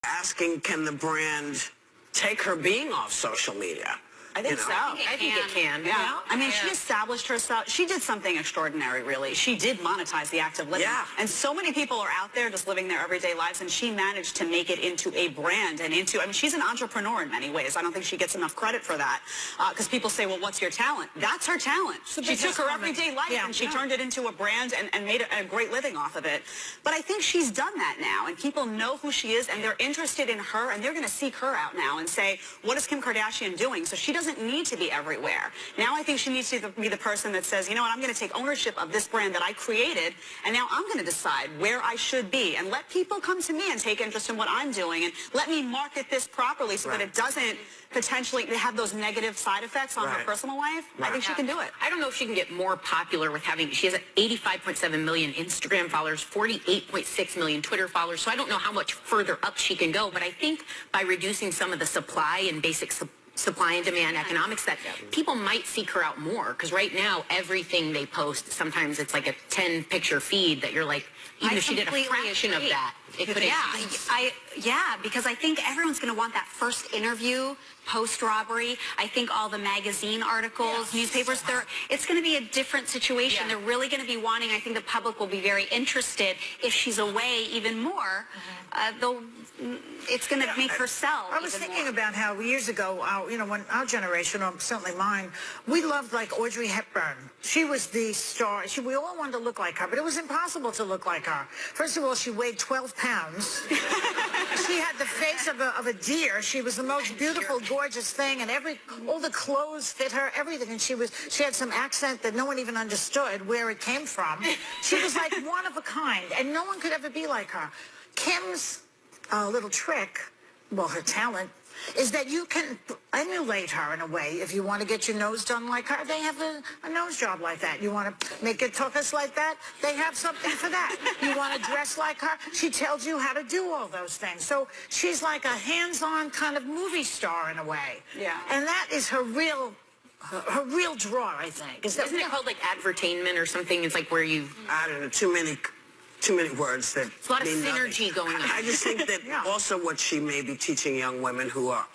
asking, can the brand take her being off social media? I think so. I think it can. Yeah. I mean, she established herself. She did something extraordinary, really. She did monetize the act of living. Yeah. And so many people are out there just living their everyday lives, and she managed to make it into a brand and into, I mean, she's an entrepreneur in many ways. I don't think she gets enough credit for that. Because people say, well, what's your talent? That's her talent. She took her everyday life and she turned it into a brand and made a great living off of it. But I think she's done that now, and people know who she is, and they're interested in her, and they're going to seek her out now and say, what is Kim Kardashian doing? So she doesn't need to be everywhere. Now I think she needs to be the person that says, you know what, I'm going to take ownership of this brand that I created, and now I'm going to decide where I should be, and let people come to me and take interest in what I'm doing, and let me market this properly so that it doesn't potentially have those negative side effects on her personal life. I think she can do it. I don't know if she can get more popular with having, she has 85.7 million Instagram followers, 48.6 million Twitter followers, so I don't know how much further up she can go, but I think by reducing some of the supply and basic supply and demand economics, that people might seek her out more, because right now everything they post, sometimes it's like a 10-picture feed that you're like, even if she did a fraction of that, it could because I think everyone's going to want that first interview post-robbery. I think all the magazine articles, newspapers, it's going to be a different situation. They're really going to be wanting, I think the public will be very interested if she's away even more. It's going to make her sell. I was thinking about how years ago, when our generation, or certainly mine, we loved like Audrey Hepburn. She was the star. We all wanted to look like her, but it was impossible to look like her. First of all, she weighed 12 pounds. She had the face of a deer. She was the most beautiful, gorgeous thing, and all the clothes fit her, everything. And she had some accent that no one even understood where it came from. She was like one of a kind, and no one could ever be like her. Kim's little trick, well, her talent, is that you can emulate her in a way. If you want to get your nose done like her, they have a nose job like that. You want to make it tuchus like that, they have something for that. You want to dress like her, she tells you how to do all those things. So she's like a hands-on kind of movie star in a way. Yeah. And that is her real draw, I think. Isn't it called like advertainment or something? It's like where you... I don't know, too many words that It's a lot of synergy going on. I just think that also what she may be teaching young women who are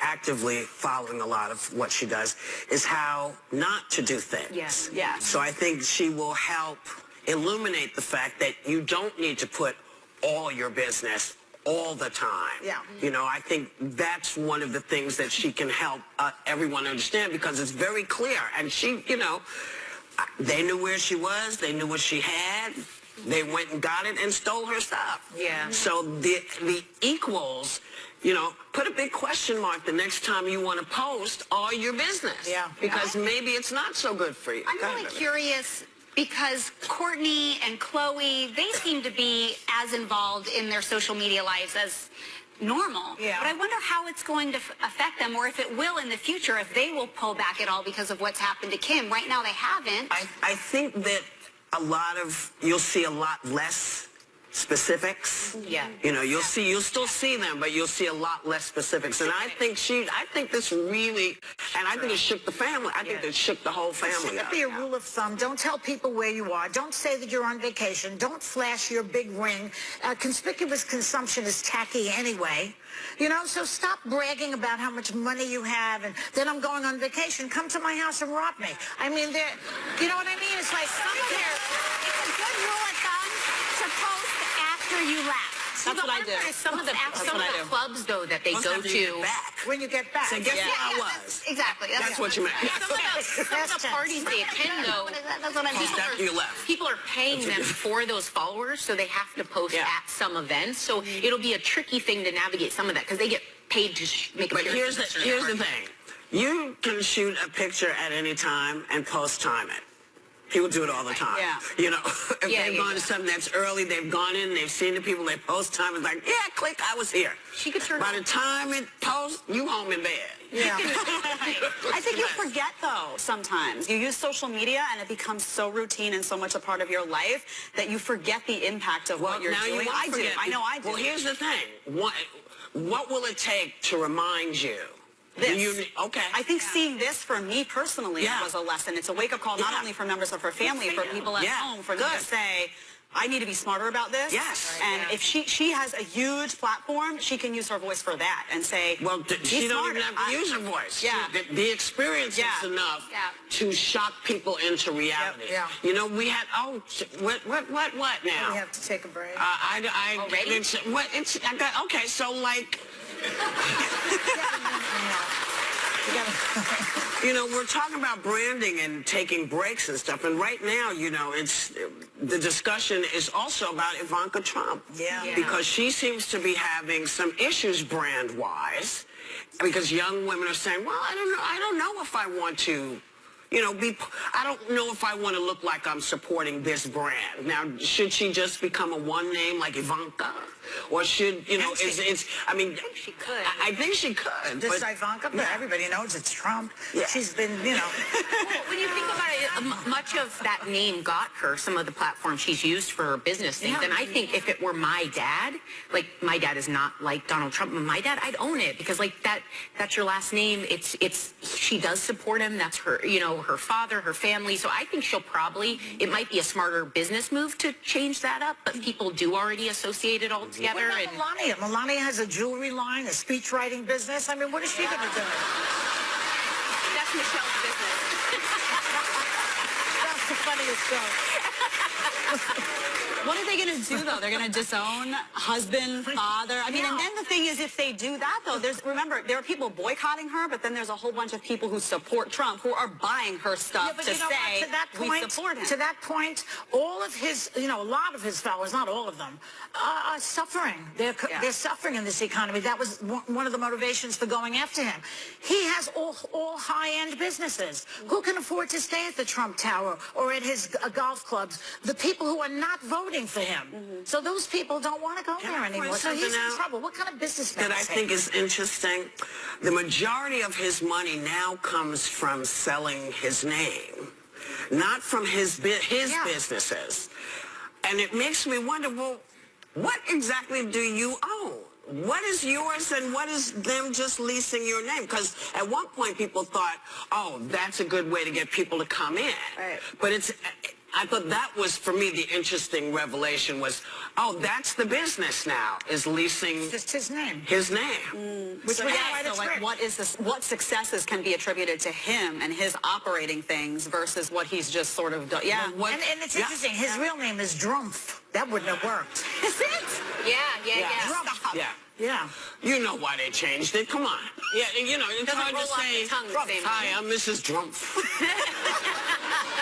actively following a lot of what she does is how not to do things. Yes, yes. So I think she will help illuminate the fact that you don't need to put all your business all the time. Yeah. You know, I think that's one of the things that she can help everyone understand, because it's very clear. And she, they knew where she was. They knew what she had. They went and got it and stole her stuff. Yeah. So the equals, put a big question mark the next time you want to post all your business. Yeah. Because maybe it's not so good for you. I'm really curious, because Kourtney and Khloe, they seem to be as involved in their social media lives as normal. Yeah. But I wonder how it's going to affect them, or if it will in the future, if they will pull back at all because of what's happened to Kim. Right now they haven't. I think that you'll see a lot less specifics. Yeah. You'll still see them, but you'll see a lot less specifics. And I think this really, and I think it shook the family. I think it shook the whole family up. Be a rule of thumb. Don't tell people where you are. Don't say that you're on vacation. Don't flash your big ring. Conspicuous consumption is tacky anyway. So stop bragging about how much money you have, and then I'm going on vacation. Come to my house and rob me. I mean, you know what I mean? It's like It's a good rule of thumb to post after you left. That's what I do. Some of the clubs, though, that they go to... when you get back. So guess where I was. Exactly. That's what you meant. Some of the parties they attend, though, That's what I mean. After you left. people are paying them for those followers, so they have to post at some events. So it'll be a tricky thing to navigate some of that, because they get paid to make a But here's the thing. You can shoot a picture at any time and post-time it. People do it all the time. Yeah. If they've gone to something that's early, they've gone in, they've seen the people, they post time, it's like, click, I was here. She could turn. By the time it posts, you home in bed. Yeah. I think you forget, though, sometimes. You use social media, and it becomes so routine and so much a part of your life that you forget the impact of what you're doing. I do. I know I do. Well, here's the thing. What will it take to remind you? I think seeing this for me personally was a lesson. It's a wake-up call not only for members of her family, for people at home, for them to say, I need to be smarter about this. Yes. And if she has a huge platform, she can use her voice for that and say, Well, she don't smarter. even have to use her voice. Yeah. The experience is enough to shock people into reality. Yeah. You know, we had, what now? We have to take a break. Already? Okay, so like, you know, we're talking about branding and taking breaks and stuff, and right now, you know, the discussion is also about Ivanka Trump. Yeah. Because she seems to be having some issues brand-wise, because young women are saying, well, I don't know if I want to, you know, I don't know if I want to look like I'm supporting this brand. Now, should she just become a one name like Ivanka? Or should, you know, I mean, she could. I think she could. This but, Ivanka, but everybody knows it's Trump. Yeah. She's been, you know. Well, when you think about it, much of that name got her some of the platforms she's used for her business things. And I think if it were my dad, like my dad is not like Donald Trump, but my dad, I'd own it because like that's your last name. She does support him. That's her, you know, her father, her family. So I think it might be a smarter business move to change that up, but people do already associate it all together. What about Melania? Melania has a jewelry line, a speech writing business. I mean, what is she going to do? That's Michelle's business. That's the funniest joke. what are they going to do, though? They're going to disown husband, father. I mean, and then the thing is, if they do that, though, remember, there are people boycotting her, but then there's a whole bunch of people who support Trump who are buying her stuff but to you know say, what? To that point, we support him. To that point, all of his, you know, a lot of his followers, not all of them, are suffering. They're suffering in this economy. That was one of the motivations for going after him. He has all high-end businesses. Who can afford to stay at the Trump Tower or at his golf clubs? The people who are not voting for him. So those people don't want to go there anymore. So he's in trouble. What kind of businessman that I think is interesting? The majority of his money now comes from selling his name, not from his businesses. And it makes me wonder, well, what exactly do you own? What is yours and what is them just leasing your name? Because at one point people thought, oh, that's a good way to get people to come in. Right. But I thought that was, for me, the interesting revelation was, oh, that's the business now, is leasing just his name. His name. Which So, was yeah, why so it's like, rich. what successes can be attributed to him and his operating things versus what he's just sort of done? Yeah. And it's interesting. His real name is Drumpf. That wouldn't have worked. Is it? Yeah. Stop. Yeah. Yeah. You know why they changed it. Come on. Yeah, you know, it's Doesn't hard to roll off say, the tongue the same. hi, I'm Mrs. Drumpf.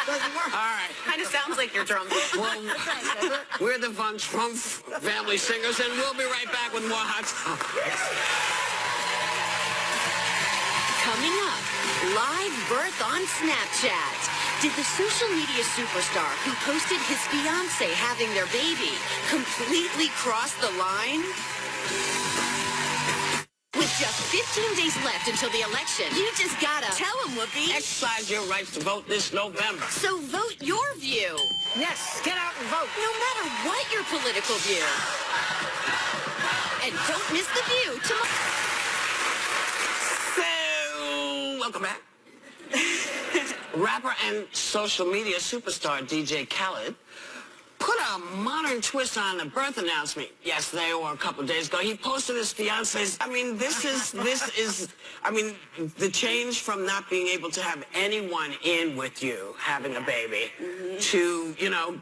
Doesn't work. All right. Kind of sounds like you're drunk. Well, we're the Von Trump family singers, and we'll be right back with more Hot Topics. Coming up, live birth on Snapchat. Did the social media superstar who posted his fiancé having their baby completely cross the line? With just 15 days left until the election, you just gotta tell him, Whoopi. Exercise your rights to vote this November. So vote your view, Yes, get out and vote. no matter what your political view. And don't miss the view tomorrow. So, welcome back. Rapper and social media superstar DJ Khaled put a modern twist on the birth announcement yesterday or a couple of days ago. He posted his fiance's. I mean, this is, I mean, the change from not being able to have anyone in with you having a baby to, you know,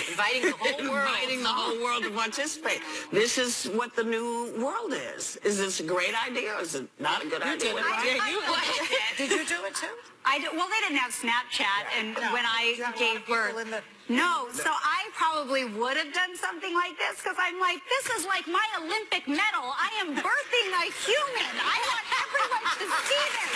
Inviting the whole world. inviting the whole world to participate. This is what the new world is. Is this a great idea or is it not a good idea? Did you do it too? Well, they didn't have Snapchat, and when I Not a lot gave of people birth, in the- no. So I probably would have done something like this because I'm like, this is like my Olympic medal. I am birthing a human. I want everyone to see this.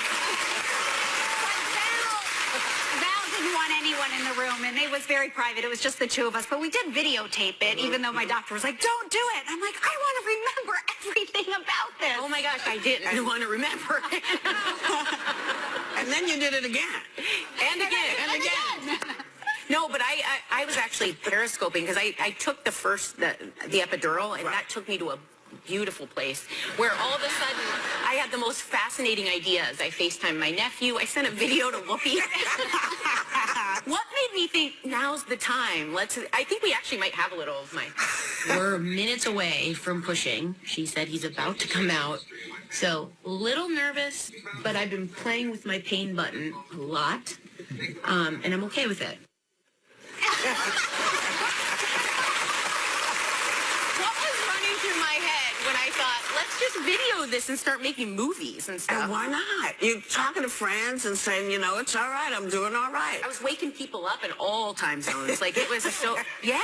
But Val didn't want anyone in the room, and it was very private. It was just the two of us. But we did videotape it, even though my doctor was like, don't do it. I'm like, I want to remember everything about this. Oh my gosh, I didn't want to remember. And then you did it again. And again. No, but I was actually periscoping because I took the epidural, and that took me to a beautiful place where all of a sudden I had the most fascinating ideas. I FaceTimed my nephew. I sent a video to Whoopi. what made me think now's the time? I think we actually might have a little of mine. We're minutes away from pushing. She said he's about to come out. So, a little nervous, but I've been playing with my pain button a lot, and I'm okay with it. What was running through my head when I thought, let's just video this and start making movies and stuff? And why not? You're talking to friends and saying, you know, it's all right, I'm doing all right. I was waking people up in all time zones. Like, it was so, yeah.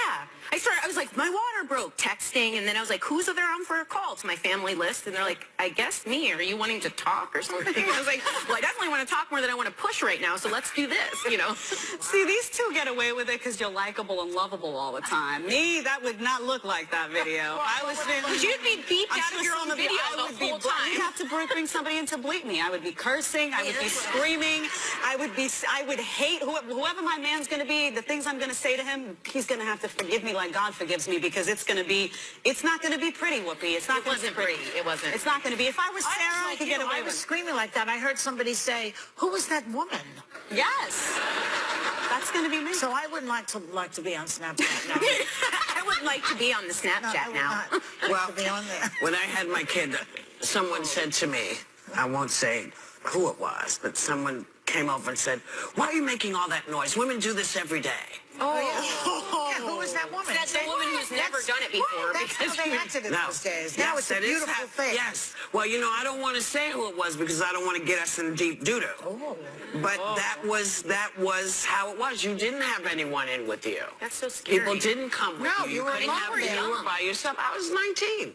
I was like, my water broke, texting, and then I was like, who's there on for a call? To my family list, and they're like, I guess me. Are you wanting to talk or something? I was like, well, I definitely want to talk more than I want to push right now, so let's do this, you know? See, these two get away with it because you're likable and lovable all the time. Me, that would not look like that video. You'd be beeped out of your own video the whole time. You'd have to bring somebody in to bleep me. I would be cursing. I would be screaming. I would hate whoever my man's going to be. The things I'm going to say to him, he's going to have to forgive me like God forgives me, because it's not going to be pretty, Whoopi. It's not It wasn't pretty. It wasn't. It's not going to be. If I was Sarah, I could get away I with was it. screaming like that. I heard somebody say, "Who was that woman?" Yes. That's going to be me. So I wouldn't like to be on Snapchat now. I would like to be on the No, Snapchat I would now. not like Well, to be on there. when I had my kid, someone said to me, I won't say who it was, but someone came over and said, why are you making all that noise? Women do this every day. Yeah, who was that woman? That's a woman who's never done it before. That's how because they she- acted in No. those days. Now it's a that is beautiful how- thing. Yes. Well, you know, I don't want to say who it was because I don't want to get us in deep doo-doo. Oh. But that was how it was. You didn't have anyone in with you. That's so scary. People didn't come with No, you. you were couldn't have alone them. there. You were by yourself. I was 19.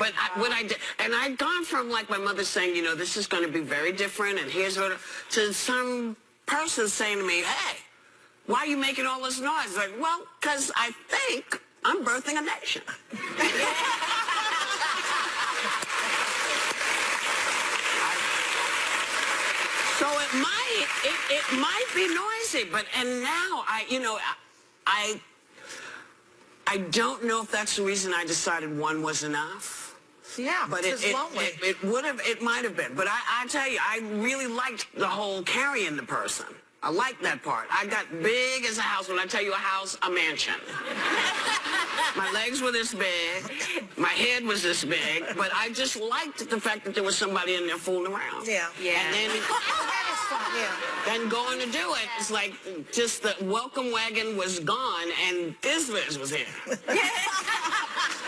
But what I did, and I'd gone from like my mother saying, you know, this is going to be very different, and here's what, to some person saying to me, hey, why are you making all this noise? Like, well, because I think I'm birthing a nation. So it might be noisy, and now I don't know if that's the reason I decided one was enough. Yeah, But it's lonely. it might have been. But I tell you, I really liked the whole carrying the person. I liked that part. I got big as a house. When I tell you a house, a mansion. My legs were this big. My head was this big. But I just liked the fact that there was somebody in there fooling around. Yeah. Yeah. And then, That is fun, yeah. then going to do it, it's like just the welcome wagon was gone and Biz was here.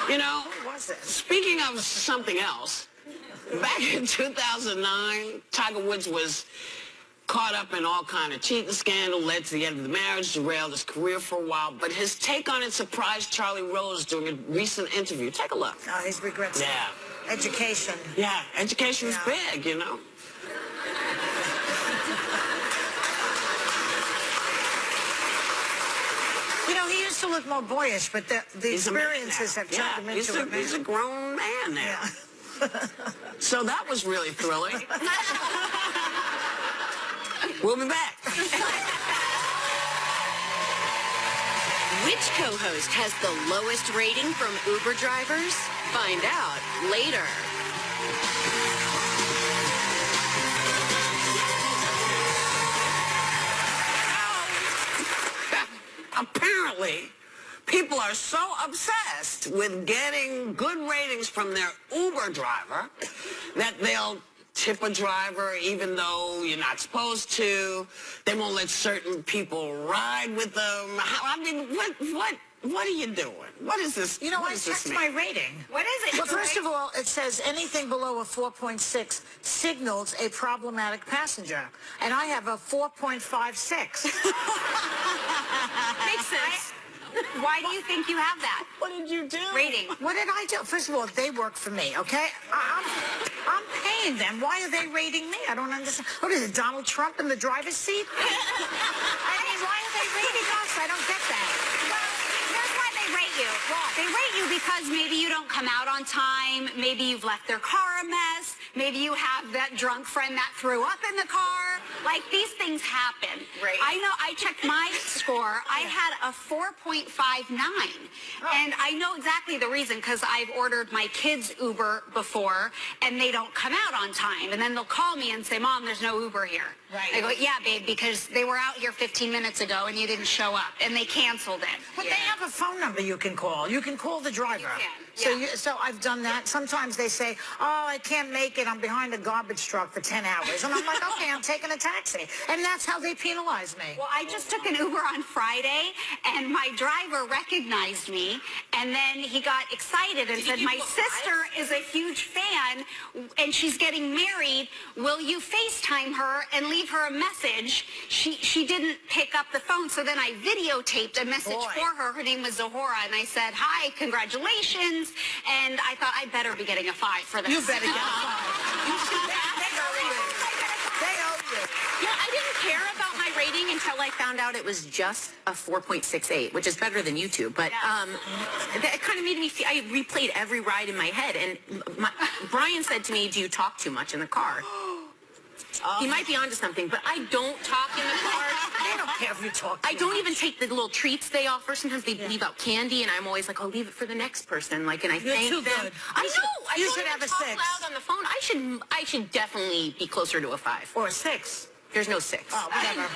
You know? Who was it? Speaking of something else, back in 2009, Tiger Woods was caught up in all kind of cheating scandal, led to the end of the marriage, derailed his career for a while. But his take on it surprised Charlie Rose during a recent interview. Take a look. Oh, he's regrets it. Yeah. Education. Yeah, education is Yeah. big, you know. You know, he used to look more boyish, but the He's a man experiences now. have turned him he's into a, a man. he's a grown man now. Yeah. So that was really thrilling. We'll be back. Which co-host has the lowest rating from Uber drivers? Find out later. Apparently, people are so obsessed with getting good ratings from their Uber driver that they'll tip a driver even though you're not supposed to. They won't let certain people ride with them. I mean, what are you doing? What is this? You know, what I does this checked mean? my rating. What is it? Well, first of all, it says anything below a 4.6 signals a problematic passenger. And I have a 4.56. Makes sense. Why do you think you have that What did you do? rating? What did I do? First of all, they work for me, okay? I'm paying them. Why are they rating me? I don't understand. What is it, Donald Trump in the driver's seat? I mean, why are they rating us? I don't get that. Here's why they rate you. They rate you because maybe you don't come out on time. Maybe you've left their car a mess. Maybe you have that drunk friend that threw up in the car. Like, these things happen. Right. I know, I checked my score. I had a 4.59. And I know exactly the reason, because I've ordered my kids' Uber before, and they don't come out on time. And then they'll call me and say, Mom, there's no Uber here. Right. I go, yeah, babe, because they were out here 15 minutes ago, and you didn't show up. And they canceled it. But they have a phone number you can call. You can call the driver. You can, So, yeah. so I've done that. Sometimes they say, oh, I can't make it. I'm behind a garbage truck for 10 hours. And I'm like, okay, I'm taking a taxi. And that's how they penalize me. Well, I just took an Uber on Friday, and my driver recognized me, and then he got excited and said, my sister is a huge fan, and she's getting married. Will you FaceTime her and leave her a message? She didn't pick up the phone, so then I videotaped a message for her. Her name was Zahora, and I said, hi, congratulations. And I thought, I better be getting a 5 for this. You better get a 5. They owe you. Yeah, I didn't care about my rating until I found out it was just a 4.68, which is better than YouTube. But that kind of made me feel, I replayed every ride in my head. And Brian said to me, do you talk too much in the car? He might be onto something, but I don't talk in the car. They don't care if you talk too I don't much. even take the little treats they offer. Sometimes they leave out candy, and I'm always like, I'll leave it for the next person. Like, and I You're thank too them. good. I know. You I should don't have a talk 6. loud on the phone. I should definitely be closer to a 5. Or a 6. There's no 6. Oh, whatever.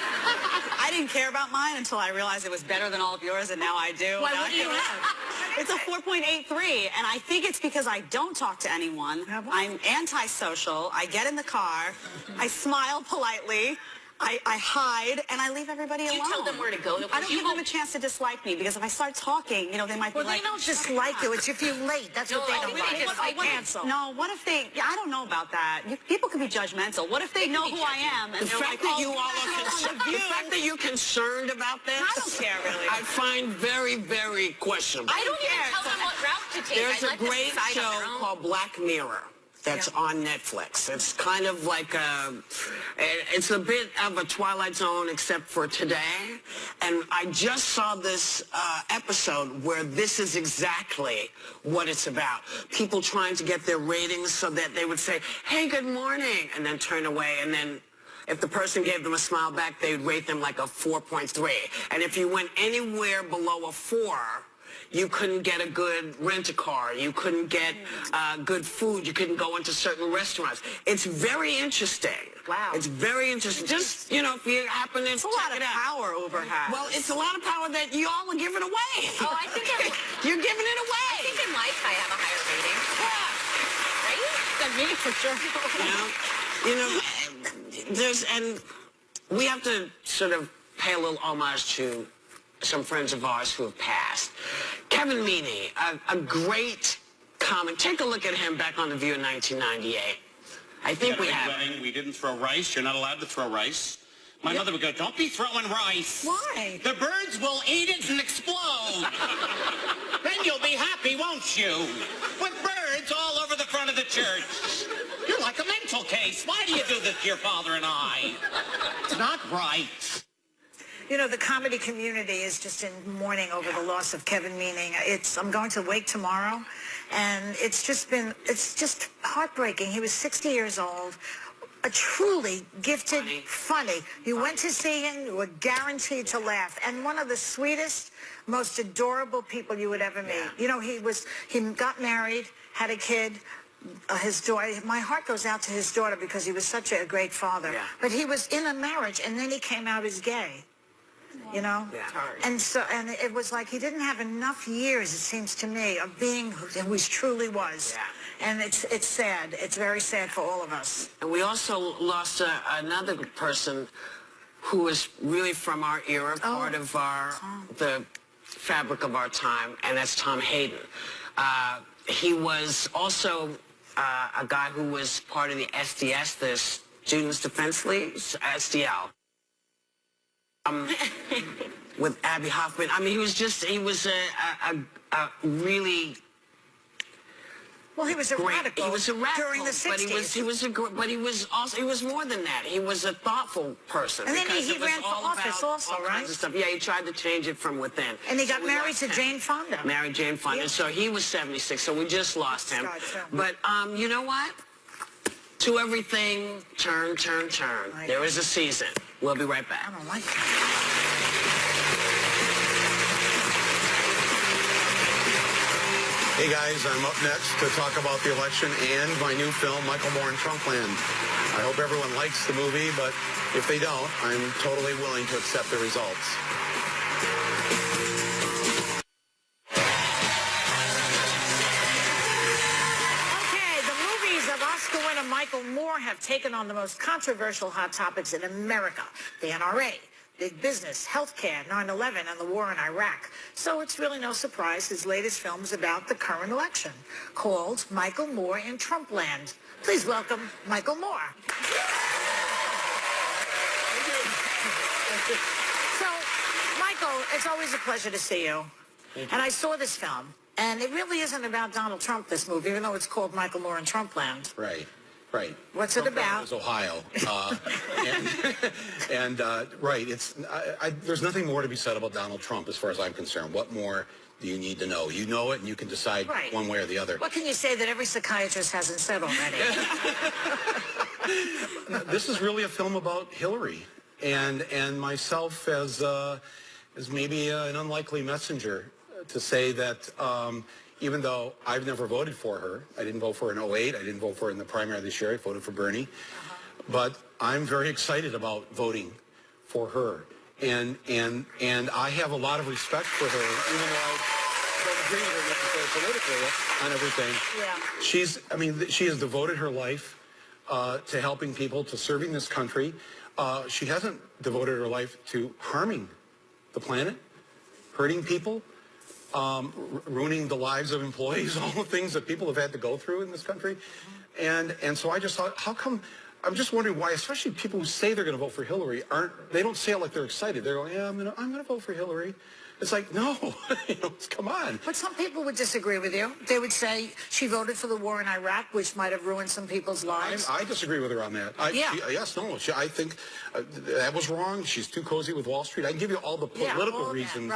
I didn't care about mine until I realized it was better than all of yours, and now I do. Why, Now what do you have? It's a 4.83, and I think it's because I don't talk to anyone. I'm antisocial. I get in the car. I smile politely. I hide, and I leave everybody alone. You tell them where to go. I don't give them a chance to dislike me, because if I start talking, you know, they might Well, be like... they don't dislike you. It's if you're late. That's what they don't really like. just They like cancel. No, what if they... Yeah, I don't know about that. People can be judgmental. What if they know who I am? And The they're fact like, that oh, you all are concerned, the fact that you're concerned about this, I don't care, really. I find very, very questionable. I don't even tell them what route to take. There's I a let them great decide on their show own. called Black Mirror that's on Netflix. It's kind of like it's a bit of a Twilight Zone except for today. And I just saw this episode where this is exactly what it's about. People trying to get their ratings so that they would say, hey, good morning, and then turn away. And then if the person gave them a smile back, they would rate them like a 4.3. And if you went anywhere below a 4, you couldn't get a good rent-a-car. You couldn't get good food. You couldn't go into certain restaurants. It's very interesting. Wow. It's very interesting. Just, you know, if you happen to It's a lot of power Uber has. Well, it's a lot of power that you all are giving away. Oh, I think You're giving it I away. think in life I have a higher rating. Right? Than me, for sure. And we have to sort of pay a little homage to some friends of ours who have passed. Kevin Meaney, a great comic. Take a look at him back on The View in 1998. I think we have. We didn't throw rice. You're not allowed to throw rice. My mother would go, don't be throwing rice. Why? The birds will eat it and explode. Then you'll be happy, won't you? With birds all over the front of the church. You're like a mental case. Why do you do this to your father and I? It's not right. You know, the comedy community is just in mourning over the loss of Kevin Meaney. I'm going to Wake tomorrow, and it's just heartbreaking. He was 60 years old, a truly gifted, funny. You went to see him, you were guaranteed to laugh, and one of the sweetest, most adorable people you would ever meet. You know, he got married, had a kid. His daughter, my heart goes out to his daughter because he was such a great father. Yeah. But he was in a marriage, and then he came out as gay. You know, and it was like he didn't have enough years, it seems to me, of being who he truly was. Yeah. And it's sad. It's very sad for all of us. And we also lost another person who was really from our era, part of the fabric of our time, and that's Tom Hayden. He was also a guy who was part of the SDS, the Students Defense League, SDL. With Abby Hoffman. I mean, he was a really Well, he was a great. radical. He was a radical during the 60s. but he was more than that. He was a thoughtful person. And then because he it was ran for all office about also, all kinds right? of stuff. Yeah, he tried to change it from within. And he So got we married lost to him. Jane Fonda. Married Jane Fonda. Yeah. So he was 76. So we just lost him. God, so- But you know what? to everything, turn, turn, turn. There is a season. We'll be right back. I don't like that. Hey guys, I'm up next to talk about the election and my new film, Michael Moore in Trumpland. I hope everyone likes the movie, but if they don't, I'm totally willing to accept the results. Okay, the movies of Oscar winner Michael Moore have taken on the most controversial hot topics in America. The NRA, big business, healthcare, 9/11, and the war in Iraq. So it's really no surprise his latest film is about the current election, called Michael Moore in Trumpland. Please welcome Michael Moore. So, Michael, it's always a pleasure to see you. And I saw this film, and it really isn't about Donald Trump, this movie, even though it's called Michael Moore in Trumpland. Right. Right. What's it about? It's Ohio. Right. There's nothing more to be said about Donald Trump as far as I'm concerned. What more do you need to know? You know it, and you can decide one way or the other. What can you say that every psychiatrist hasn't said already? This is really a film about Hillary and myself as maybe an unlikely messenger to say that even though I've never voted for her, I didn't vote for her in 2008, I didn't vote for her in the primary this year, I voted for Bernie, but I'm very excited about voting for her. And I have a lot of respect for her, even though I don't agree with her necessarily politically on everything. Yeah. She has devoted her life to helping people, to serving this country. She hasn't devoted her life to harming the planet, hurting people, ruining the lives of employees, all the things that people have had to go through in this country. And so I just thought, how come, I'm just wondering why, especially people who say they're going to vote for Hillary, they don't say it like they're excited. They're going, yeah, I'm going to vote for Hillary. It's like, no, come on. But some people would disagree with you. They would say she voted for the war in Iraq, which might have ruined some people's lives. I disagree with her on that. I think that was wrong. She's too cozy with Wall Street. I can give you all the political reasons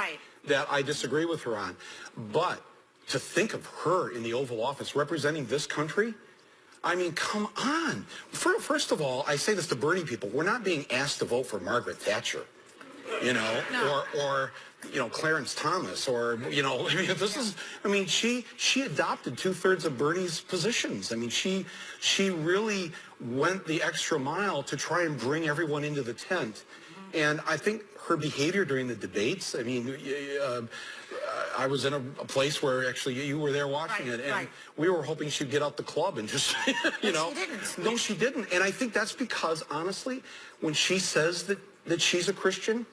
that I disagree with her on. But to think of her in the Oval Office representing this country, I mean, come on. First of all, I say this to Bernie people. We're not being asked to vote for Margaret Thatcher, or Clarence Thomas, or, she adopted 2/3 of Bernie's positions. I mean, she really went the extra mile to try and bring everyone into the tent. And I think her behavior during the debates, I was in a place where actually you were there watching it, and we were hoping she'd get out the club and just, She didn't. No, she didn't. And I think that's because, honestly, when she says that she's a Christian,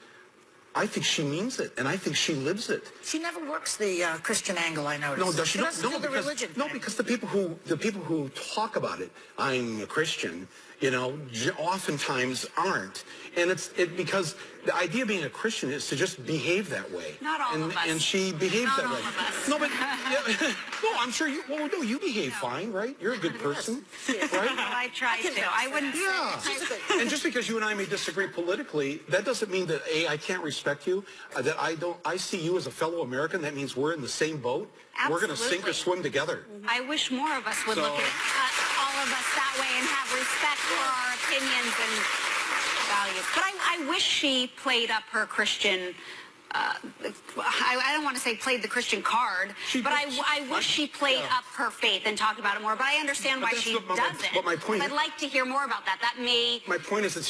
I think she means it, and I think she lives it. She never works the Christian angle, I noticed. No, does she? doesn't do the religion thing. Because the people who talk about it, I'm a Christian, oftentimes aren't. And it's because the idea of being a Christian is to just behave that way. Not all of us. And she behaves Not that all way. of us. No, but no, I'm sure you. Well, no, you behave fine, right? You're a good person, right? I try to. I wouldn't Yeah. And just because you and I may disagree politically, that doesn't mean that I can't respect you. That I see you as a fellow American. That means we're in the same boat. Absolutely. We're going to sink or swim together. I wish more of us would look at all of us that way and have respect for our opinions and values. But I wish she played up her Christian. I don't want to say played the Christian card, but I wish she played up her faith and talked about it more. But I understand why she doesn't. But my point. I'd like to hear more about that. That may. My point is that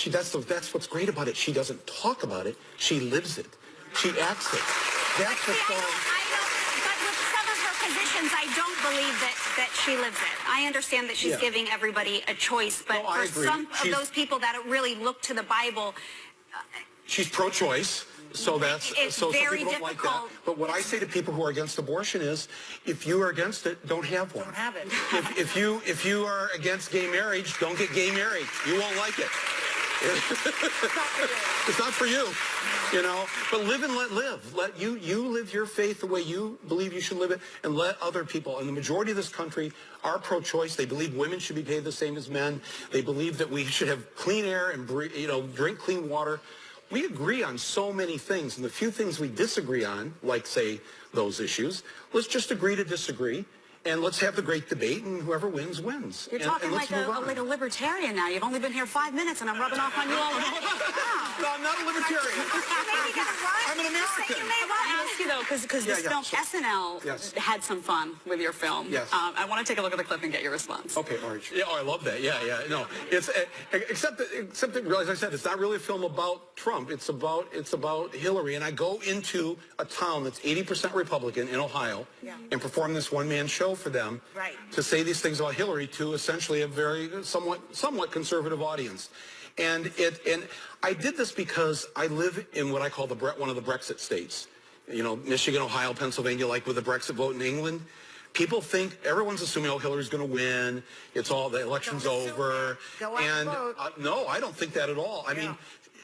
that's what's great about it. She doesn't talk about it. She lives it. She acts it. That's what's I don't. But with some of her positions, I don't believe that she lives it. I understand that she's giving everybody a choice, but for some of those people that really look to the Bible, she's pro-choice. So some very people don't like that. difficult. But what I say to people who are against abortion is, if you are against it, don't have one. Don't have it. If you are against gay marriage, don't get gay married. You won't like it. It's not for you. But live and let live. Let you live your faith the way you believe you should live it, and let other people. And the majority of this country are pro-choice. They believe women should be paid the same as men. They believe that we should have clean air and drink clean water. We agree on so many things, and the few things we disagree on, like, say, those issues, let's just agree to disagree and let's have the great debate, and whoever wins, wins. You're And talking let's like move on. a libertarian now. You've only been here 5 minutes, and I'm rubbing off on you already. No, I'm not a libertarian. I'm an American. I want to ask you, though, because this film, sure. SNL, Yes. had some fun with your film. Yes. I want to take a look at the clip and get your response. Okay, Marge. Yeah, oh, I love that. Yeah. No, it's except that, as I said, it's not really a film about Trump. It's about Hillary. And I go into a town that's 80% Republican in Ohio and perform this one-man show for them to say these things about Hillary to essentially a very somewhat conservative audience. And I did this because I live in what I call one of the Brexit states. You know, Michigan, Ohio, Pennsylvania, like with the Brexit vote in England. People think, everyone's assuming, oh, Hillary's going to win. It's all, the election's over. Go out and vote. No, I don't think that at all. I mean,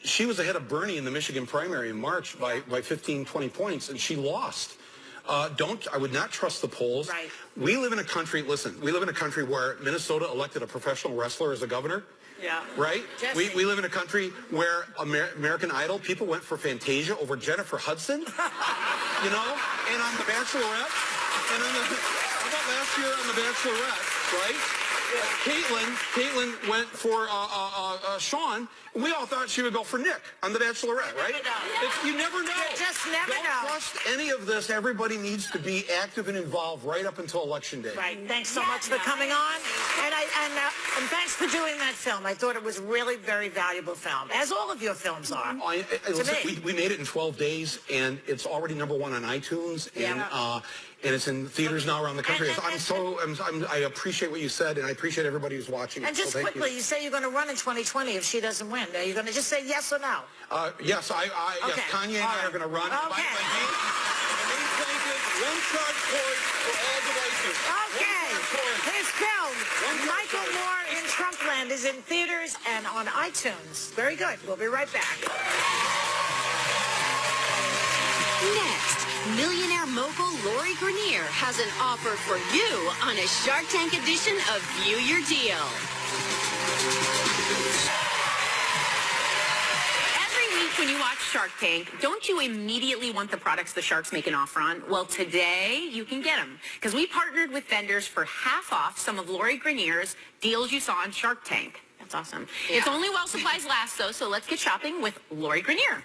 she was ahead of Bernie in the Michigan primary in March by 15, 20 points, and she lost. I would not trust the polls. Right. We live in a country, listen, we live in a country where Minnesota elected a professional wrestler as a governor. Yeah. Right? We live in a country where American Idol, people went for Fantasia over Jennifer Hudson. You know? And on The Bachelorette. And then how about last year on The Bachelorette, right? Caitlyn went for Sean. We all thought she would go for Nick on The Bachelorette, right? You never know. You just never Don't know. trust any of this. Everybody needs to be active and involved right up until Election Day. Right. Thanks so much for coming on, and thanks for doing that film. I thought it was really very valuable film, as all of your films are. Listen, we made it in 12 days, and it's already #1 on iTunes, and it's in theaters now around the country. I appreciate what you said, and I appreciate everybody who's watching. And just quickly, you say you're going to run in 2020 if she doesn't win. Are you going to just say yes or no? Yes, yes, Kanye and I are going to run. Okay. One charge cord for all devices. Okay. His film, Michael Moore in Trumpland, is in theaters and on iTunes. Very good. We'll be right back. Next, millionaire mogul Lori Greiner has an offer for you on a Shark Tank edition of View Your Deal. Every week when you watch Shark Tank, don't you immediately want the products the sharks make an offer on? Well, today you can get them because we partnered with vendors for half off some of Lori Grainer's deals you saw on Shark Tank. That's awesome. Yeah. It's only while supplies last, though, so let's get shopping with Lori Greiner.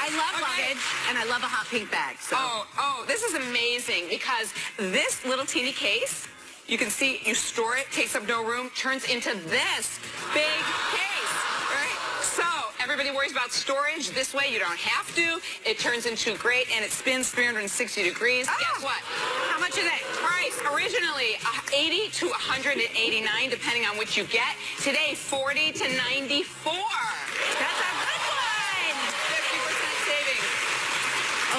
I love luggage, and I love a hot pink bag. So. Oh, this is amazing because this little teeny case, you can see, you store it, takes up no room, turns into this big case, right? So everybody worries about storage. This way you don't have to. It turns into great, and it spins 360 degrees. Guess what? How much is it? Price, originally $80 to $189, depending on which you get. Today, $40 to $94. That's a good one. 50% savings.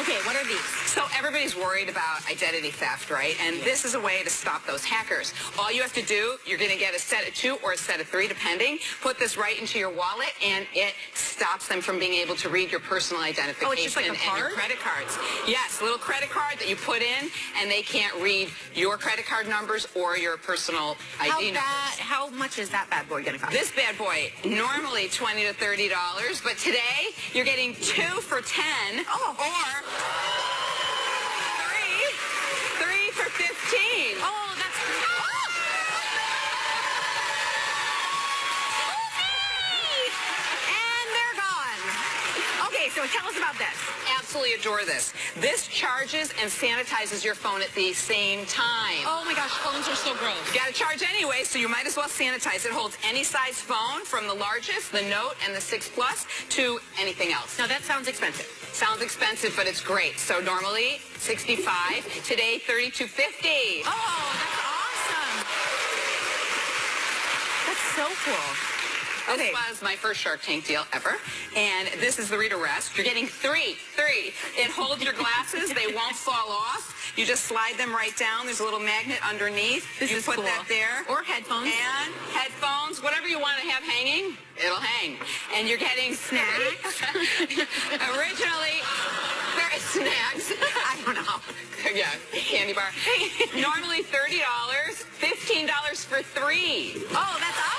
Okay, what are these? So everybody's worried about identity theft, right? And this is a way to stop those hackers. All you have to do, you're going to get a set of 2 or a set of 3, depending. Put this right into your wallet, and it stops them from being able to read your personal identification Oh, it's just like a and card? your credit cards. Yes, a little credit card that you put in, and they can't read your credit card numbers or your personal ID numbers. How much is that bad boy going to cost? This bad boy, normally $20 to $30, but today you're getting 2 for $10, or 3 for $15. Oh, that's... And they're gone. Okay, so tell us about this. Absolutely adore this. This charges and sanitizes your phone at the same time. Oh my gosh, phones are so gross. You gotta charge anyway, so you might as well sanitize. It holds any size phone, from the largest, the Note and the 6 Plus, to anything else. Now that sounds expensive. Sounds expensive, but it's great. So normally $65, today $32.50. Oh, that's awesome. That's so cool. This was my first Shark Tank deal ever, and this is the reader rest. You're getting 3. It holds your glasses. They won't fall off. You just slide them right down. There's a little magnet underneath. This you is put cool. that there. Or headphones. And headphones, whatever you want to have hanging, it'll hang. And you're getting snacks. Originally, snacks. I don't know. Yeah, candy bar. Normally $30, $15 for 3. Oh, that's awesome.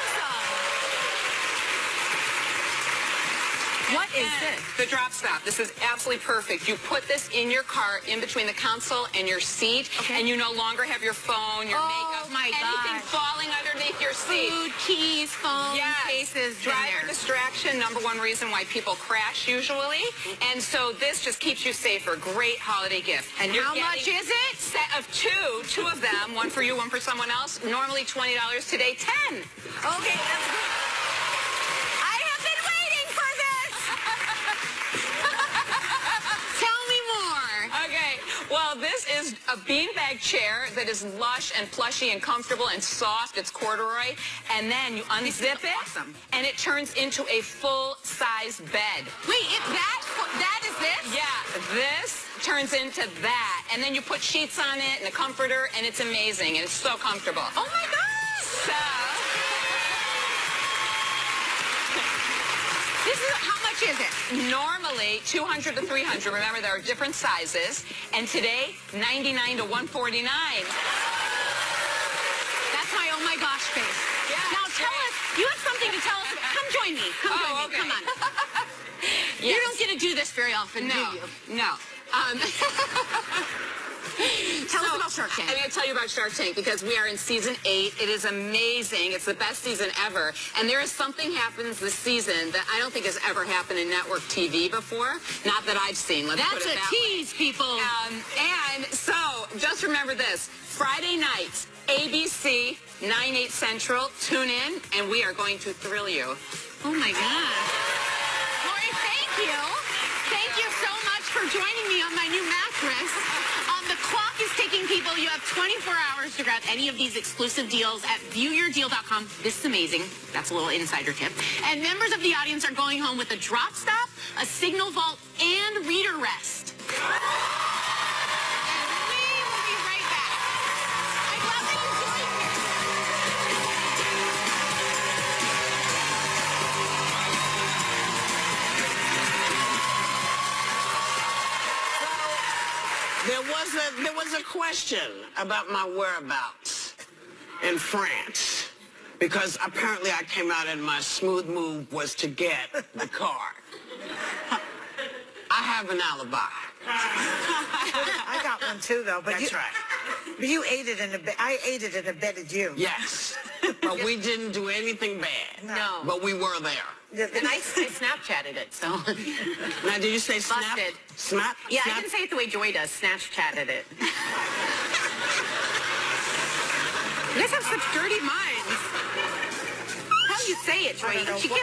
What is this? The drop stop. This is absolutely perfect. You put this in your car, in between the console and your seat, and you no longer have your phone, your makeup, anything falling underneath your seat. Food, keys, phones, cases. Driver distraction, number one reason why people crash usually. And so this just keeps you safer. Great holiday gift. And how much is it? Set of two of them, one for you, one for someone else. Normally $20, today $10. Okay, that's good. I have been waiting for this. Tell me more. Okay, well, this is a beanbag chair that is lush and plushy and comfortable and soft. It's corduroy. And then you unzip it, and it turns into a full-size bed. Wait, that is this? Yeah, this turns into that. And then you put sheets on it and a comforter, and it's amazing. And it's so comfortable. Oh, my gosh. So, How much is it? normally $200 to $300. Remember, there are different sizes. And today, $99 to $149. That's my oh my gosh face. Yeah, Now tell us, you have something to tell us. Come join me. Come join me. Okay. Come on. Yes. You don't get to do this very often, do No, you? no. Tell us about Shark Tank. I'm going to tell you about Shark Tank because we are in season 8. It is amazing. It's the best season ever. And there is something happens this season that I don't think has ever happened in network TV before. Not that I've seen. Let's put That's it a that tease, people. and so just remember this. Friday nights, ABC, 9/8 Central. Tune in, and we are going to thrill you. Oh, my God. Lori, thank you. Thank you so much for joining me on my new mattress. The clock is ticking, people. You have 24 hours to grab any of these exclusive deals at viewyourdeal.com. This is amazing. That's a little insider tip. And members of the audience are going home with a drop stop, a signal vault, and reader rest. And we will be right back. I'm glad that you joined me. There was a question about my whereabouts in France because apparently I came out and my smooth move was to get the car. I have an alibi. I got one too, though. But That's right. But you aided I aided and abetted you. Yes, but we didn't do anything bad. No. But we were there. And I Snapchatted it, so. Now, did you say snap? Busted. Snap? Yeah, Snap? I didn't say it the way Joy does. Snapchatted it. You guys have such dirty minds. How do you say it, Joy? I don't know. She can't